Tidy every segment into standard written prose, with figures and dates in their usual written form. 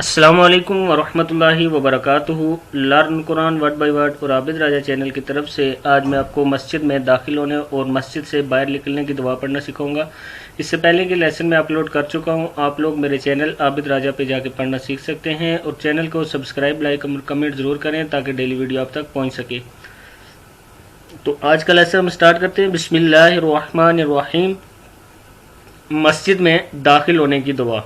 السلام علیکم ورحمۃ اللہ وبرکاتہ۔ Learn Quran word by word اور عابد راجہ چینل کی طرف سے آج میں آپ کو مسجد میں داخل ہونے اور مسجد سے باہر نکلنے کی دعا پڑھنا سکھاؤں گا۔ اس سے پہلے کے لیسن میں اپلوڈ کر چکا ہوں، آپ لوگ میرے چینل عابد راجہ پہ جا کے پڑھنا سیکھ سکتے ہیں، اور چینل کو سبسکرائب، لائک، کمنٹ ضرور کریں تاکہ ڈیلی ویڈیو آپ تک پہنچ سکے۔ تو آج کا لیسن ہم سٹارٹ کرتے ہیں۔ بسم اللہ الرحمن الرحیم۔ مسجد میں داخل ہونے کی دعا۔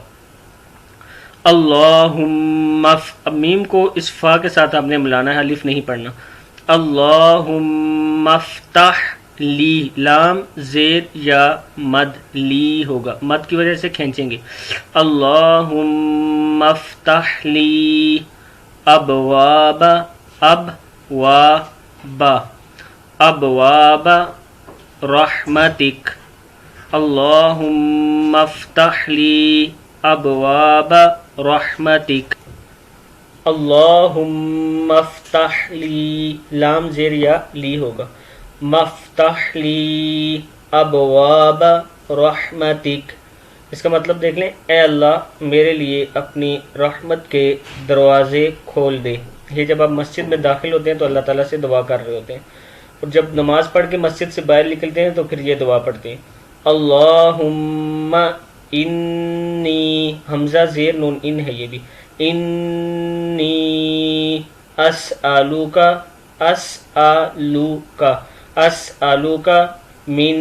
اللہم، اب میم کو اس فا کے ساتھ آپ نے ملانا ہے، الف نہیں پڑھنا۔ اللہم افتح لی، لام زیر یا مد لی ہوگا، مد کی وجہ سے کھینچیں گے۔ اللہم افتح لی ابواب، ابواب رحمتک۔ اللہم افتح لی ابواب رحمتک۔ اللہم افتح لی، لام زیر یا لی ہوگا، مفتح لی ابواب رحمتک۔ اس کا مطلب دیکھ لیں، اے اللہ میرے لیے اپنی رحمت کے دروازے کھول دے۔ یہ جب آپ مسجد میں داخل ہوتے ہیں تو اللہ تعالیٰ سے دعا کر رہے ہوتے ہیں، اور جب نماز پڑھ کے مسجد سے باہر نکلتے ہیں تو پھر یہ دعا پڑھتے ہیں۔ اللہم انی، حمزہ زیر نون ان ہے، یہ بھی انی اسالوکا، اسالوکا من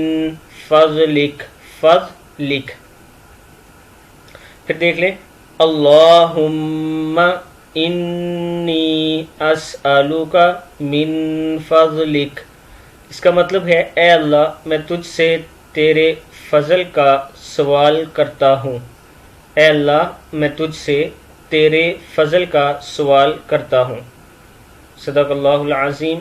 فضلک، فضلک۔ پھر دیکھ لیں، اللہم انی اسالوکا من فضلک۔ اس کا مطلب ہے، اے اللہ میں تجھ سے تیرے فضل کا سوال کرتا ہوں، اے اللہ میں تجھ سے تیرے فضل کا سوال کرتا ہوں۔ صدق اللہ العظیم۔